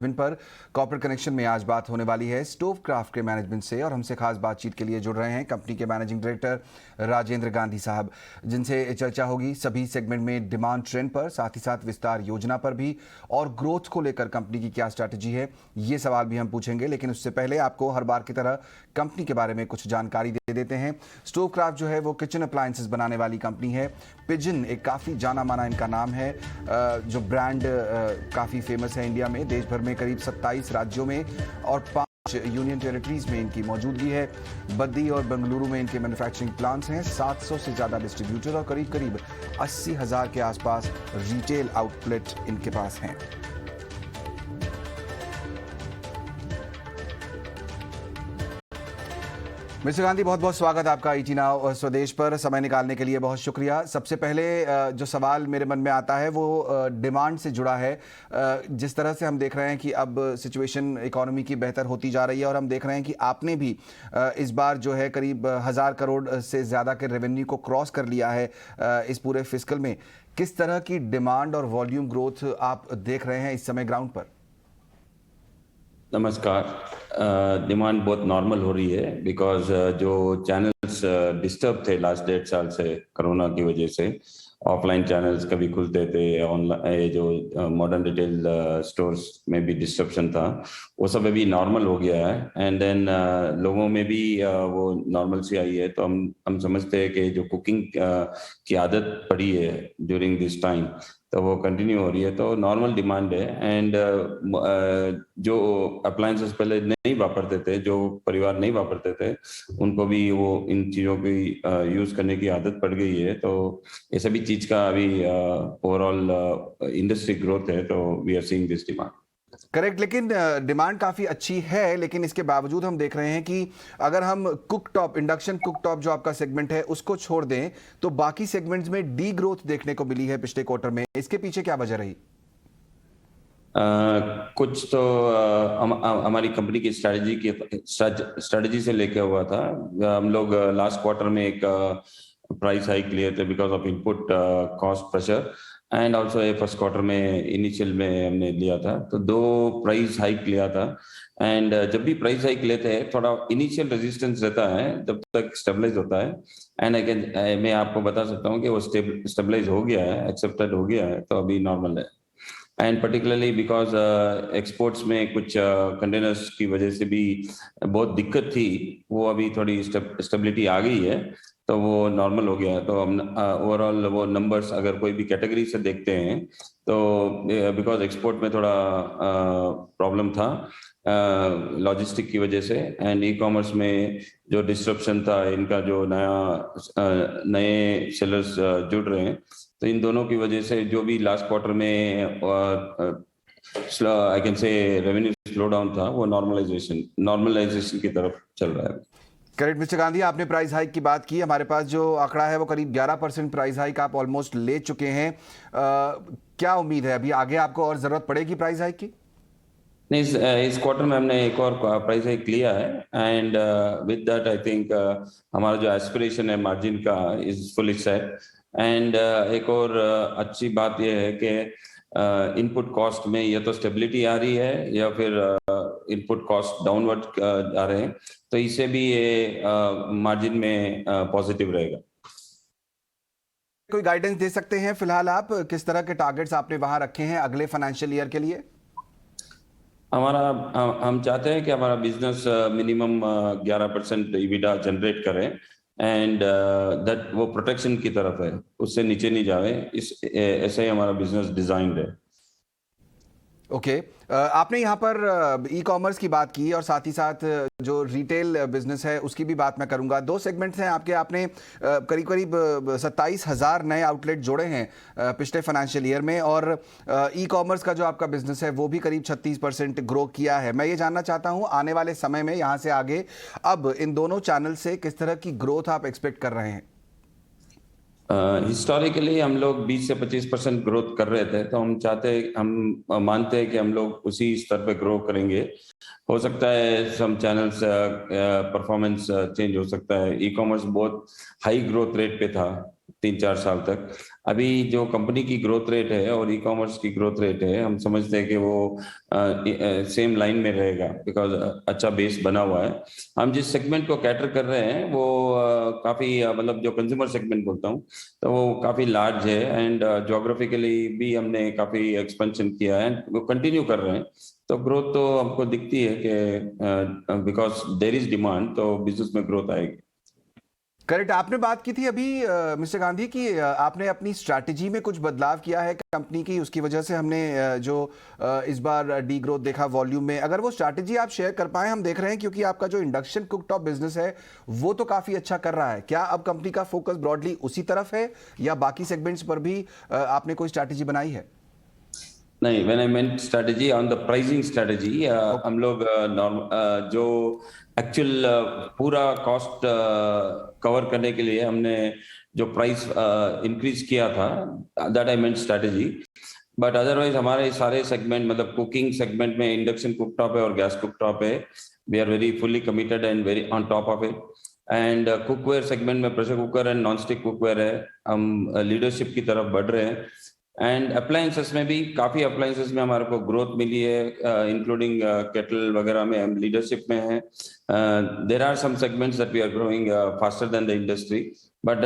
Win पर corporate connection में आज बात होने वाली है स्टोव क्राफ्ट के मैनेजमेंट से और हमसे खास बातचीत के लिए जुड़ रहे हैं कंपनी के मैनेजिंग डायरेक्टर राजेंद्र गांधी साहब, जिनसे चर्चा होगी सभी सेगमेंट में डिमांड ट्रेंड पर, साथ ही साथ विस्तार योजना पर भी और ग्रोथ को लेकर कंपनी की क्या स्ट्रैटेजी है, ये सवाल भी हम पूछेंगे। लेकिन उससे पहले आपको हर बार की तरह कंपनी के बारे में कुछ जानकारी दे देते हैं। स्टोव क्राफ्ट जो है वो किचन अप्लायंसेस बनाने वाली कंपनी है। पिजन एक काफ़ी जाना माना इनका नाम है, जो ब्रांड काफ़ी फेमस है इंडिया में। देश भर में करीब 27 राज्यों में और 5 यूनियन टेरिटरीज में इनकी मौजूदगी है। बद्दी और बेंगलुरु में इनके मैन्युफैक्चरिंग प्लांट्स हैं। 700 से ज़्यादा डिस्ट्रीब्यूटर और करीब करीब 80,000 के आसपास रिटेल आउटलेट इनके पास हैं। मिस्टर गांधी, बहुत बहुत स्वागत आपका ईटी नाउ स्वदेश पर। समय निकालने के लिए बहुत शुक्रिया। सबसे पहले जो सवाल मेरे मन में आता है वो डिमांड से जुड़ा है। जिस तरह से हम देख रहे हैं कि अब सिचुएशन इकोनॉमी की बेहतर होती जा रही है और हम देख रहे हैं कि आपने भी इस बार जो है करीब 1000 करोड़ से ज़्यादा के रेवेन्यू को क्रॉस कर लिया है इस पूरे फिस्कल में। किस तरह की डिमांड और वॉल्यूम ग्रोथ आप देख रहे हैं इस समय ग्राउंड पर? नमस्कार। डिमांड बहुत नॉर्मल हो रही है बिकॉज जो चैनल्स डिस्टर्ब थे लास्ट 1.5 साल से कोरोना की वजह से, ऑफलाइन चैनल्स कभी खुलते थे, ऑनलाइन जो मॉडर्न रिटेल स्टोर्स में भी डिस्ट्रप्शन था, वो सब अभी नॉर्मल हो गया है। एंड देन लोगों में भी वो नॉर्मल सी आई है। तो हम समझते हैं कि जो कुकिंग की आदत पड़ी है ड्यूरिंग दिस टाइम, तो वो कंटिन्यू हो रही है। तो नॉर्मल डिमांड है। एंड जो अप्लायंसेस पहले नहीं वापरते थे, जो परिवार नहीं वापरते थे, उनको भी वो इन चीज़ों की यूज़ करने की आदत पड़ गई है। तो ये सभी चीज़ का अभी ओवरऑल इंडस्ट्री ग्रोथ है। तो we are seeing this demand. Correct, लेकिन डिमांड काफ़ी अच्छी है। लेकिन इसके बावजूद हम देख रहे हैं कि अगर हम कुकटॉप, इंडक्शन कुकटॉप जो आपका सेगमेंट है उसको छोड़ दें तो बाकी सेगमेंट्स में डी ग्रोथ देखने को मिली है पिछले क्वार्टर में। इसके पीछे क्या वजह रही? कुछ तो हमारी कंपनी की स्ट्रेटजी से लेके हुआ था। हम लोग लास्ट क्वार्टर में एक प्राइस हाइक लिए थे because of input cost pressure, and also ये फर्स्ट क्वार्टर में इनिशियल में हमने लिया था। तो 2 प्राइस हाइक लिया था। एंड जब भी प्राइस हाइक लेते हैं थोड़ा इनिशियल रेजिस्टेंस रहता है जब तक स्टेबलाइज होता है। एंड मैं आपको बता सकता हूँ कि वो स्टेबलाइज हो गया है, एक्सेप्टेड हो गया है, तो अभी नॉर्मल है। एंड पर्टिकुलरली बिकॉज एक्सपोर्ट्स में कुछ कंटेनर्स की वजह से भी बहुत दिक्कत थी, वो अभी थोड़ी स्टेबिलिटी आ गई है, तो वो नॉर्मल हो गया है। तो हम ओवरऑल वो नंबर्स अगर कोई भी कैटेगरी से देखते हैं तो बिकॉज एक्सपोर्ट में थोड़ा प्रॉब्लम था लॉजिस्टिक की वजह से, एंड ई कॉमर्स में जो डिस्ट्रप्शन था, इनका जो नए सेलर्स जुड़ रहे हैं, तो इन दोनों की वजह से जो भी लास्ट क्वार्टर में आई कैन से रेवेन्यू स्लो डाउन था, वो नॉर्मलाइजेशन की तरफ चल रहा है। करेक्ट मिस्टर गांधी, आपने प्राइस हाइक की बात की। हमारे पास जो आंकड़ा है वो करीब 11% प्राइस हाइक आप ऑलमोस्ट ले चुके हैं। क्या उम्मीद है अभी आगे आपको और जरूरत पड़ेगी प्राइस हाइक की? नहीं, इस क्वार्टर में हमने एक और प्राइस हाइक लिया है। And with that I think हमारा जो एस्पिरेशन है मार्जिन का इज फुली सेट। एंड एक और अच्छी बात यह है कि इनपुट कॉस्ट में या तो स्टेबिलिटी आ रही है या फिर इनपुट कॉस्ट डाउनवर्ड आ रहे हैं, तो इससे भी ये मार्जिन में पॉजिटिव रहेगा। कोई गाइडेंस दे सकते हैं फिलहाल आप, किस तरह के टारगेट्स आपने वहां रखे हैं अगले फाइनेंशियल ईयर के लिए? हम चाहते हैं कि हमारा बिजनेस मिनिमम 11% ईबिटा जनरेट करे, एंड दैट वो प्रोटेक्शन की तरफ है, उससे नीचे नहीं जाए। ऐसे ही हमारा बिजनेस डिजाइंड है। ओके, आपने यहाँ पर ई कॉमर्स की बात की और साथ ही साथ जो रिटेल बिजनेस है उसकी भी बात मैं करूँगा। 2 सेगमेंट्स हैं आपके। आपने करीब करीब 27,000 नए आउटलेट जोड़े हैं पिछले फाइनेंशियल ईयर में, और ई कॉमर्स का जो आपका बिजनेस है वो भी करीब 36% ग्रो किया है। मैं ये जानना चाहता हूँ आने वाले समय में यहाँ से आगे अब इन दोनों चैनल से किस तरह की ग्रोथ आप एक्सपेक्ट कर रहे हैं? हिस्टोरिकली हम लोग 20 से 25% ग्रोथ कर रहे थे, तो हम मानते हैं कि हम लोग उसी स्तर पे ग्रो करेंगे। हो सकता है सम चैनल्स परफॉर्मेंस चेंज हो सकता है। ई कॉमर्स बहुत हाई ग्रोथ रेट पे था 3-4 साल तक। अभी जो कंपनी की ग्रोथ रेट है और ई-कॉमर्स की ग्रोथ रेट है, हम समझते हैं कि वो सेम लाइन में रहेगा बिकॉज़ अच्छा बेस बना हुआ है। हम जिस सेगमेंट को कैटर कर रहे हैं वो काफ़ी मतलब जो कंज्यूमर सेगमेंट बोलता हूँ, तो वो काफ़ी लार्ज है एंड ज्योग्राफिकली भी हमने काफ़ी एक्सपेंशन किया है, वो कंटिन्यू कर रहे हैं। तो ग्रोथ तो हमको दिखती है कि बिकॉज़ देयर इज़ डिमांड तो बिज़नेस में ग्रोथ आएगी। करेक्ट। आपने बात की थी अभी मिस्टर गांधी कि आपने अपनी स्ट्रैटेजी में कुछ बदलाव किया है कंपनी की, उसकी वजह से हमने इस बार डी ग्रोथ देखा वॉल्यूम में। अगर वो स्ट्रैटेजी आप शेयर कर पाए, हम देख रहे हैं क्योंकि आपका जो इंडक्शन कुकटॉप बिजनेस है वो तो काफी अच्छा कर रहा है। क्या अब कंपनी का फोकस ब्रॉडली उसी तरफ है या बाकी सेगमेंट्स पर भी आपने कोई स्ट्रैटेजी बनाई है? नहीं, when I meant strategy on the pricing strategy, हम लोग जो एक्चुअल पूरा कॉस्ट कवर करने के लिए हमने जो प्राइस इंक्रीज किया था, that I meant strategy. But otherwise हमारे सारे सेगमेंट मतलब कुकिंग सेगमेंट में इंडक्शन कुकटॉप है और गैस कुकटॉप है, we are very fully committed and very on top of it. And cookware segment में pressure cooker and non stick cookware है, हम लीडरशिप की तरफ बढ़ रहे हैं। एंड अप्लायंसेस में भी काफी अप्लायंसेस में हमारे को ग्रोथ मिली है, इंक्लूडिंग केटल वगैरह में हम लीडरशिप में हैं। There are some segments that we are growing faster than the industry, but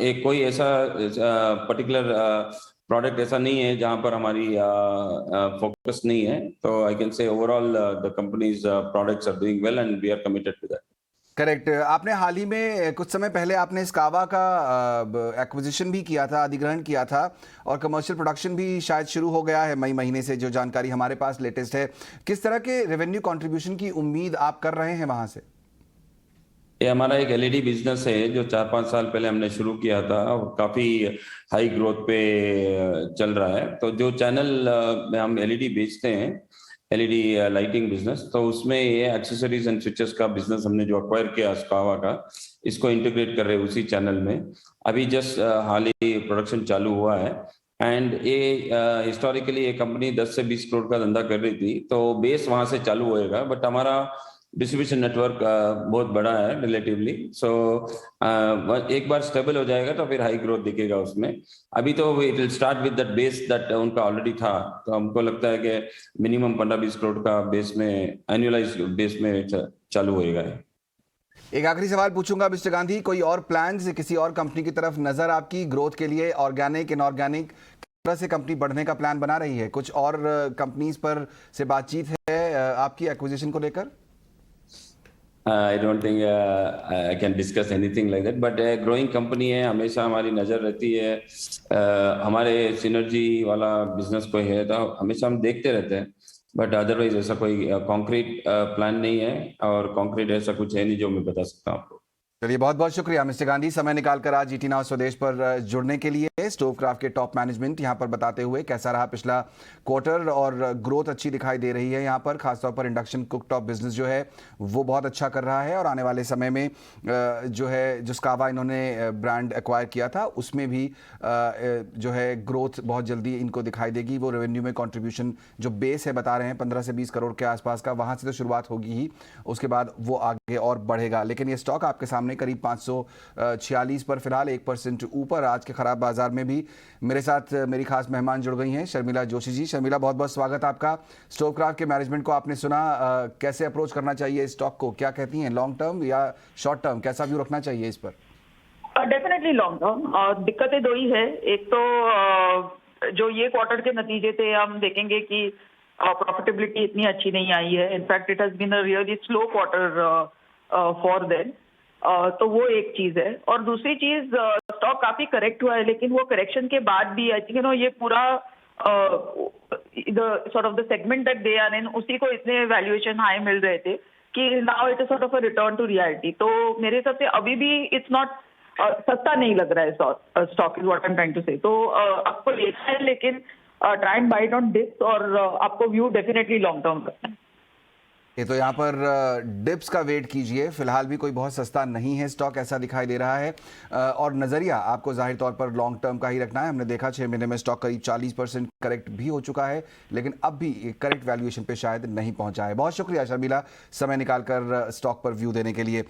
एक कोई ऐसा पर्टिकुलर प्रोडक्ट ऐसा नहीं है जहां पर हमारी फोकस नहीं है। तो I can say overall the companies products are doing well and we are committed to that. Correct. आपने हाल ही में कुछ समय पहले आपने स्कावा का एक्विजिशन भी किया था, अधिग्रहण किया था, और कमर्शियल प्रोडक्शन भी शायद शुरू हो गया है मई महीने से, जो जानकारी हमारे पास लेटेस्ट है। किस तरह के रेवेन्यू कंट्रीब्यूशन की उम्मीद आप कर रहे हैं वहां से? ये हमारा एक एलईडी बिजनेस है जो 4-5 साल पहले हमने शुरू किया था और काफी हाई ग्रोथ पे चल रहा है। तो जो चैनल में हम एलईडी बेचते हैं, एलईडी लाइटिंग बिजनेस, तो उसमें ये एक्सेसरीज एंड स्विचेस का बिजनेस हमने जो अक्वायर किया स्कावा का, इसको इंटीग्रेट कर रहे हैं उसी चैनल में। अभी जस्ट हाल ही प्रोडक्शन चालू हुआ है। एंड ये हिस्टोरिकली ये कंपनी 10 से 20 करोड़ का धंधा कर रही थी, तो बेस वहां से चालू होएगा, बट हमारा डिस्ट्रीब्यूशन नेटवर्क बहुत बड़ा है रिलेटिवली। सो एक बार स्टेबल हो जाएगा तो फिर हाई ग्रोथ दिखेगा उसमें। अभी तो it will start with that base that उनका ऑलरेडी था, तो हमको लगता है कि मिनिमम 15-20 करोड़ का बेस में, एनुअलाइज बेस में चालू होएगा। एक आखिरी सवाल पूछूंगा मिस्टर गांधी, कोई और प्लान्स किसी और कंपनी की तरफ नजर आपकी ग्रोथ के लिए, ऑर्गेनिक इनऑर्गेनिक, किस तरह से कंपनी बढ़ने का प्लान बना रही है? कुछ और कंपनीज पर से बातचीत है आपकी एक्विजिशन को लेकर? I don't think I can discuss anything like that, but growing company है, हमेशा हमारी नज़र रहती है। हमारे सिनर्जी वाला बिजनेस कोई है तो हमेशा हम देखते रहते हैं, बट अदरवाइज ऐसा कोई कॉन्क्रीट प्लान नहीं है और कॉन्क्रीट ऐसा कुछ है नहीं जो मैं बता सकता हूँ आपको। चलिए, बहुत बहुत शुक्रिया मिस्टर गांधी, समय निकालकर आज ईटी नाउ स्वदेश पर जुड़ने के लिए। स्टोवक्राफ्ट के टॉप मैनेजमेंट यहाँ पर बताते हुए कैसा रहा पिछला क्वार्टर, और ग्रोथ अच्छी दिखाई दे रही है यहाँ पर, खासतौर पर इंडक्शन कुकटॉप बिजनेस जो है वो बहुत अच्छा कर रहा है, और आने वाले समय में जो है जो स्कावा इन्होंने ब्रांड एक्वायर किया था उसमें भी जो है ग्रोथ बहुत जल्दी इनको दिखाई देगी। वो रेवेन्यू में कॉन्ट्रीब्यूशन जो बेस है बता रहे हैं 15 से 20 करोड़ के आसपास का, वहाँ से तो शुरुआत होगी ही, उसके बाद वो आगे और बढ़ेगा। लेकिन ये स्टॉक आपके सामने करीब 546 पर फिलहाल 1% ऊपर आज के खराब बाजार में भी। मेरे साथ मेरी खास मेहमान जुड़ गई हैं शर्मिला जोशी जी। शर्मिला, बहुत बहुत स्वागत आपका। स्टोवक्राफ्ट के मैनेजमेंट को आपने सुना, कैसे अप्रोच करना चाहिए इस स्टॉक को? क्या कहती हैं, लॉन्ग टर्म या शॉर्ट टर्म, कैसा व्यू रखना चाहिए इस पर? Definitely long term. दिक्कतें दो ही है, एक तो जो ये क्वार्टर के नतीजे थे, हम देखेंगे कि प्रॉफिटेबिलिटी इतनी अच्छी नहीं आई है। In fact it has been a really slow quarter for them. तो वो एक चीज है। और दूसरी चीज, स्टॉक काफी करेक्ट हुआ है, लेकिन वो करेक्शन के बाद भी आई थिंक ये पूरा the sort of the segment that they are in, उसी को इतने वैल्यूएशन हाई मिल रहे थे कि now it is sort of a return to reality. तो मेरे हिसाब से अभी भी इट्स नॉट सस्ता नहीं लग रहा है stock, is what I am trying to say. तो आपको लेना है, लेकिन try and buy it on dips, और आपको व्यू डेफिनेटली लॉन्ग टर्म रखना है। ये तो यहाँ पर डिप्स का वेट कीजिए, फिलहाल भी कोई बहुत सस्ता नहीं है स्टॉक, ऐसा दिखाई दे रहा है। और नज़रिया आपको जाहिर तौर पर लॉन्ग टर्म का ही रखना है। हमने देखा 6 महीने में स्टॉक करीब 40% करेक्ट भी हो चुका है, लेकिन अब भी करेक्ट वैल्यूएशन पे शायद नहीं पहुंचा है। बहुत शुक्रिया शर्मिला, समय निकालकर स्टॉक पर व्यू देने के लिए।